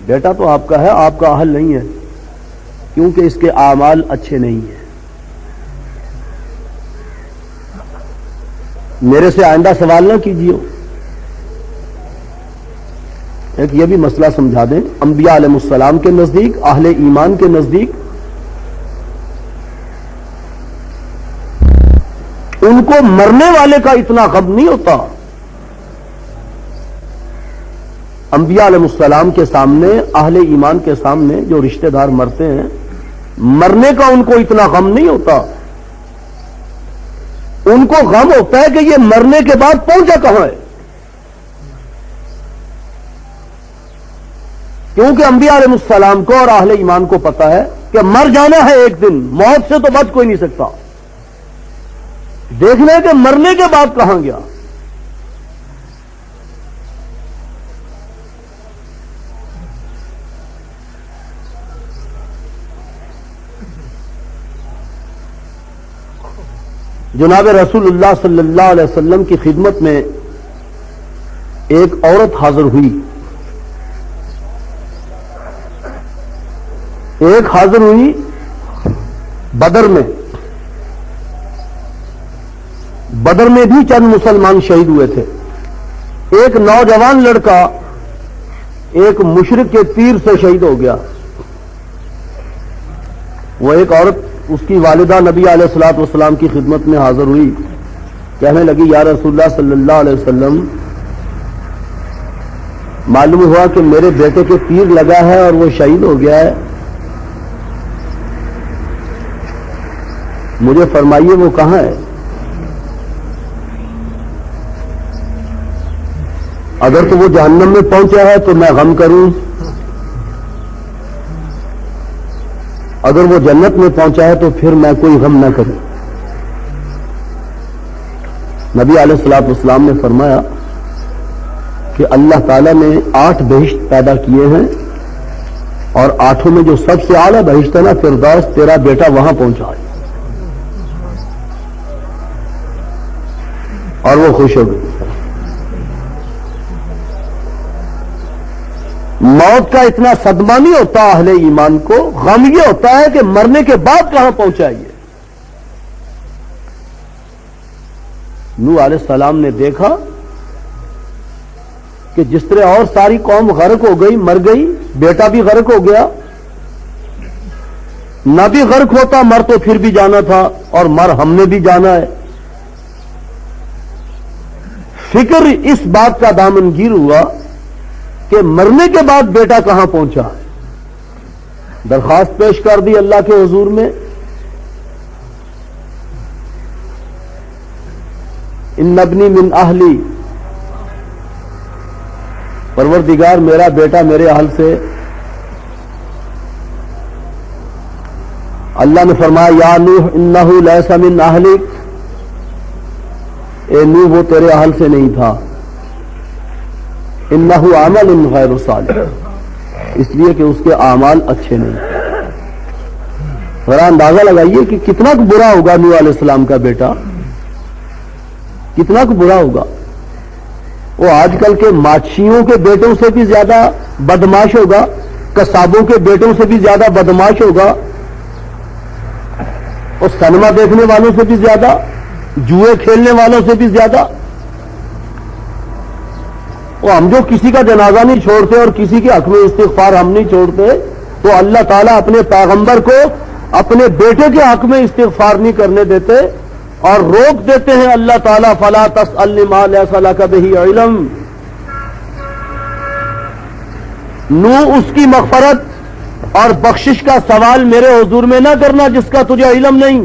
بیٹا تو آپ کا ہے، آپ کا اہل نہیں ہے، کیونکہ اس کے اعمال اچھے نہیں ہیں۔ میرے سے آئندہ سوال نہ کیجیے۔ ایک یہ بھی مسئلہ سمجھا دیں، انبیاء علیہ السلام کے نزدیک، اہل ایمان کے نزدیک ان کو مرنے والے کا اتنا غم نہیں ہوتا۔ انبیاء علیہ السلام کے سامنے، اہل ایمان کے سامنے جو رشتہ دار مرتے ہیں، مرنے کا ان کو اتنا غم نہیں ہوتا۔ ان کو غم ہوتا ہے کہ یہ مرنے کے بعد پہنچا کہاں ہے، کیونکہ انبیاء علیہ السلام کو اور اہل ایمان کو پتا ہے کہ مر جانا ہے ایک دن، موت سے تو بچ کوئی نہیں سکتا۔ دیکھنا ہے کہ مرنے کے بعد کہاں گیا۔ جناب رسول اللہ صلی اللہ علیہ وسلم کی خدمت میں ایک عورت حاضر ہوئی، بدر میں بھی چند مسلمان شہید ہوئے تھے۔ ایک نوجوان لڑکا ایک مشرک کے تیر سے شہید ہو گیا۔ وہ ایک عورت، اس کی والدہ نبی علیہ الصلوۃ والسلام کی خدمت میں حاضر ہوئی، کہنے لگی یا رسول اللہ صلی اللہ علیہ وسلم، معلوم ہوا کہ میرے بیٹے کے تیر لگا ہے اور وہ شہید ہو گیا ہے، مجھے فرمائیے وہ کہاں ہے؟ اگر تو وہ جہنم میں پہنچا ہے تو میں غم کروں، اگر وہ جنت میں پہنچا ہے تو پھر میں کوئی غم نہ کروں۔ نبی علیہ الصلوۃ والسلام نے فرمایا کہ اللہ تعالیٰ نے 8 بہشت پیدا کیے ہیں، اور 8 میں جو سب سے اعلیٰ بہشت ہے نا، فردوس، تیرا بیٹا وہاں پہنچا ہے۔ اور وہ خوش ہو گئی۔ موت کا اتنا صدمہ نہیں ہوتا اہل ایمان کو، غم یہ ہوتا ہے کہ مرنے کے بعد کہاں پہنچا یہ۔ نوح علیہ السلام نے دیکھا کہ جس طرح اور ساری قوم غرق ہو گئی، مر گئی، بیٹا بھی غرق ہو گیا، نہ بھی غرق ہوتا مر تو پھر بھی جانا تھا، اور مر ہم نے بھی جانا ہے۔ فکر اس بات کا دامنگیر ہوا کہ مرنے کے بعد بیٹا کہاں پہنچا۔ درخواست پیش کر دی اللہ کے حضور میں، ان ابنی من اہلی، پروردگار میرا بیٹا میرے اہل سے۔ اللہ نے فرمایا یا نوح انہ لیس من اہلک، اے نوح وہ تیرے اہل سے نہیں تھا، انہ عمل غیر صالح، اس لیے کہ اس کے اعمال اچھے نہیں۔ ذرا اندازہ لگائیے کہ کتنا برا ہوگا نوح علیہ السلام کا بیٹا، کتنا برا ہوگا۔ وہ آج کل کے ماچھیوں کے بیٹوں سے بھی زیادہ بدماش ہوگا، قصابوں کے بیٹوں سے بھی زیادہ بدماش ہوگا، اور سنیما دیکھنے والوں سے بھی زیادہ، جوئے کھیلنے والوں سے بھی زیادہ۔ وہ ہم جو کسی کا جنازہ نہیں چھوڑتے اور کسی کے حق میں استغفار ہم نہیں چھوڑتے، تو اللہ تعالیٰ اپنے پیغمبر کو اپنے بیٹے کے حق میں استغفار نہیں کرنے دیتے، اور روک دیتے ہیں اللہ تعالیٰ فلا تسألنی ما لیس لک بہ علم۔ نوح اس کی مغفرت اور بخشش کا سوال میرے حضور میں نہ کرنا جس کا تجھے علم نہیں۔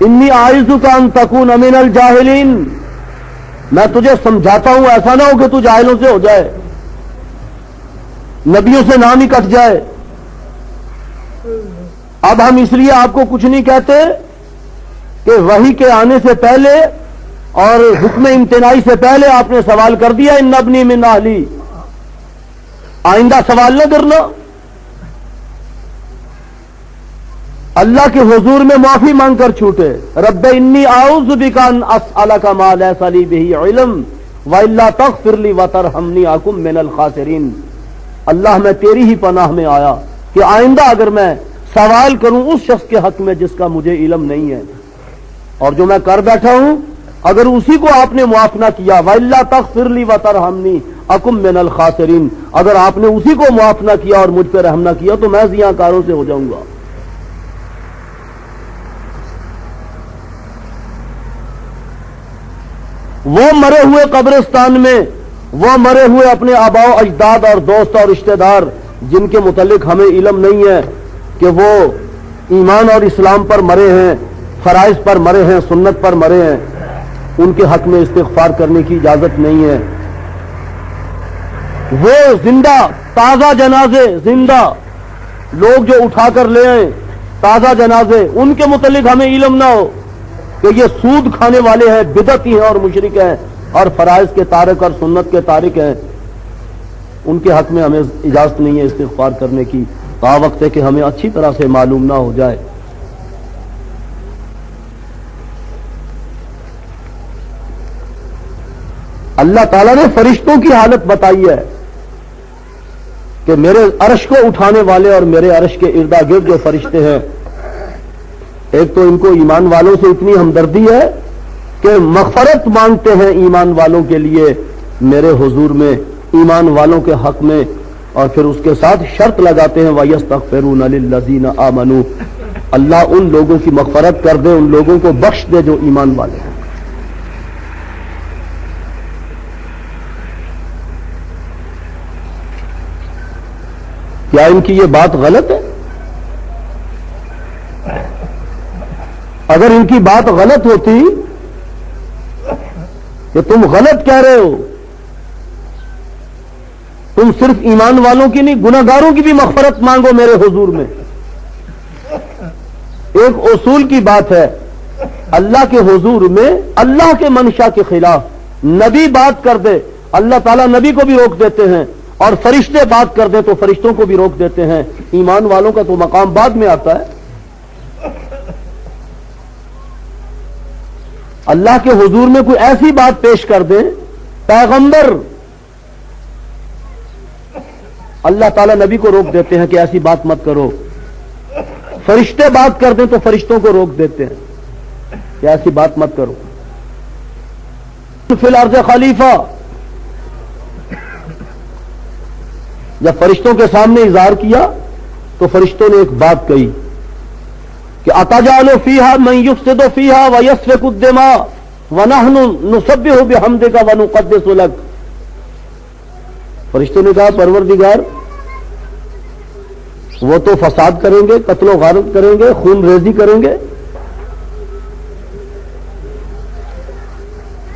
انی اعوذک ان تکون من الجاہلین، میں تجھے سمجھاتا ہوں ایسا نہ ہو کہ تو جاہلوں سے ہو جائے، نبیوں سے نام ہی کٹ جائے۔ اب ہم اس لیے آپ کو کچھ نہیں کہتے کہ وحی کے آنے سے پہلے اور حکم امتناعی سے پہلے آپ نے سوال کر دیا ان ابنی من اہلی، آئندہ سوال نہ کرنا۔ اللہ کے حضور میں معافی مانگ کر چھوٹے، رب انی اعوذ بک ان اسألک ما لیس لی بہ علم والا تغفر لی وترحمنی اکن من الخاسرین۔ اللہ میں تیری ہی پناہ میں آیا کہ آئندہ اگر میں سوال کروں اس شخص کے حق میں جس کا مجھے علم نہیں ہے، اور جو میں کر بیٹھا ہوں اگر اسی کو آپ نے معاف نہ کیا، وَإِلَّا تَغْفِرْ لِي وَتَرْحَمْنِي أَكُن مِّنَ الْخَاسِرِينَ، اگر آپ نے اسی کو معاف نہ کیا اور مجھ پہ رحم نہ کیا تو میں زیاں کاروں سے ہو جاؤں گا۔ وہ مرے ہوئے قبرستان میں، وہ مرے ہوئے اپنے آباء و اجداد اور دوست اور رشتہ دار جن کے متعلق ہمیں علم نہیں ہے کہ وہ ایمان اور اسلام پر مرے ہیں، فرائض پر مرے ہیں، سنت پر مرے ہیں، ان کے حق میں استغفار کرنے کی اجازت نہیں ہے۔ وہ زندہ تازہ جنازے، زندہ لوگ جو اٹھا کر لے آئیں تازہ جنازے، ان کے متعلق ہمیں علم نہ ہو کہ یہ سود کھانے والے ہیں، بدعتی ہیں اور مشرک ہیں اور فرائض کے تارک اور سنت کے تارک ہیں، ان کے حق میں ہمیں اجازت نہیں ہے استغفار کرنے کی، تا وقت ہے کہ ہمیں اچھی طرح سے معلوم نہ ہو جائے۔ اللہ تعالیٰ نے فرشتوں کی حالت بتائی ہے کہ میرے عرش کو اٹھانے والے اور میرے عرش کے ارد گرد جو فرشتے ہیں، ایک تو ان کو ایمان والوں سے اتنی ہمدردی ہے کہ مغفرت مانگتے ہیں ایمان والوں کے لیے میرے حضور میں، ایمان والوں کے حق میں، اور پھر اس کے ساتھ شرط لگاتے ہیں وَيَسْتَغْفِرُونَ لِلَّذِينَ آمَنُوا، اللہ ان لوگوں کی مغفرت کر دے، ان لوگوں کو بخش دے جو ایمان والے ہیں۔ کیا ان کی یہ بات غلط ہے؟ اگر ان کی بات غلط ہوتی کہ تم غلط کہہ رہے ہو، تم صرف ایمان والوں کی نہیں گناہگاروں کی بھی مغفرت مانگو میرے حضور میں۔ ایک اصول کی بات ہے، اللہ کے حضور میں اللہ کے منشا کے خلاف نبی بات کر دے، اللہ تعالیٰ نبی کو بھی روک دیتے ہیں، اور فرشتے بات کر دیں تو فرشتوں کو بھی روک دیتے ہیں، ایمان والوں کا تو مقام بعد میں آتا ہے۔ اللہ کے حضور میں کوئی ایسی بات پیش کر دیں، پیغمبر اللہ تعالیٰ نبی کو روک دیتے ہیں کہ ایسی بات مت کرو، فرشتے بات کر دیں تو فرشتوں کو روک دیتے ہیں کہ ایسی بات مت کرو۔ فی الارض خلیفہ، جب فرشتوں کے سامنے اظہار کیا تو فرشتوں نے ایک بات کہی کہ اتجعل فیہا من یفسد فیہا ویسفک الدماء ونحن نسبح بحمدک ونقدس لک۔ فرشتوں نے کہا پروردگار وہ تو فساد کریں گے، قتل و غارت کریں گے، خون ریزی کریں گے،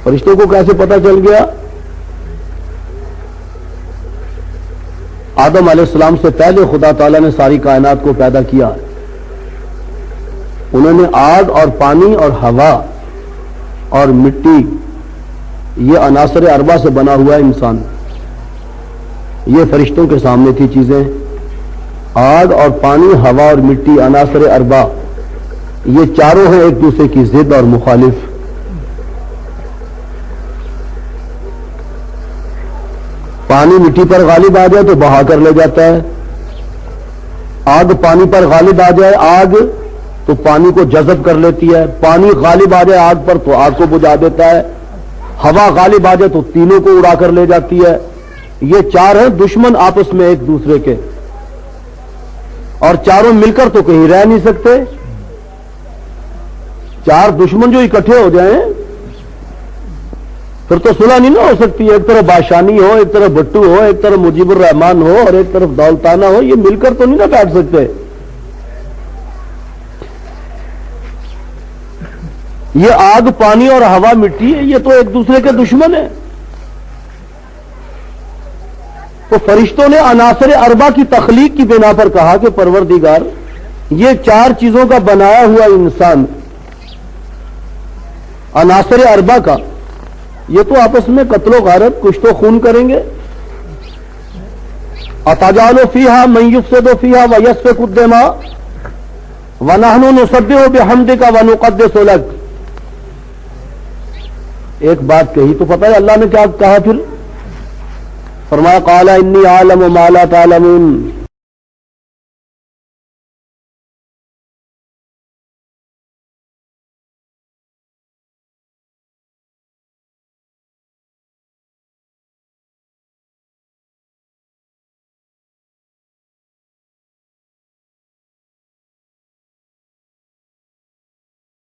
فرشتوں کو کیسے پتا چل گیا؟ آدم علیہ السلام سے پہلے خدا تعالیٰ نے ساری کائنات کو پیدا کیا، انہوں نے آگ اور پانی اور ہوا اور مٹی، یہ عناصر اربع سے بنا ہوا ہے انسان، یہ فرشتوں کے سامنے تھی چیزیں، آگ اور پانی، ہوا اور مٹی، عناصر اربع، یہ چاروں ہیں ایک دوسرے کی ضد اور مخالف۔ پانی مٹی پر غالب آ جائے تو بہا کر لے جاتا ہے، آگ پانی پر غالب آ جائے، آگ تو پانی کو جذب کر لیتی ہے، پانی غالب آ جائے آگ پر تو آگ کو بجھا دیتا ہے، ہوا غالب آ جائے تو تینوں کو اڑا کر لے جاتی ہے۔ یہ چار ہیں دشمن آپس میں ایک دوسرے کے، اور چاروں مل کر تو کہیں رہ نہیں سکتے۔ چار دشمن جو اکٹھے ہو جائیں پھر تو صلح نہیں نہ ہو سکتی، ایک طرف بادشانی ہو، ایک طرف بھٹو ہو، ایک طرف مجیب الرحمان ہو اور ایک طرف دولتانہ ہو، یہ مل کر تو نہیں نہ بیٹھ سکتے۔ یہ آگ، پانی اور ہوا، مٹی، یہ تو ایک دوسرے کے دشمن ہیں۔ تو فرشتوں نے عناصر اربع کی تخلیق کی بنا پر کہا کہ پروردگار یہ چار چیزوں کا بنایا ہوا انسان، عناصر اربع کا، یہ تو آپس میں قتل و غارت، کشت و خون کریں گے۔ اتجعل فیہا من یفسد فیہا ویسفک الدماء ونحن نسبح بحمدک ونقدس لک۔ ایک بات کہی تو پتہ ہے اللہ نے کیا کہا پھر؟ فرمایا قال انی عالم ما لا تعلمون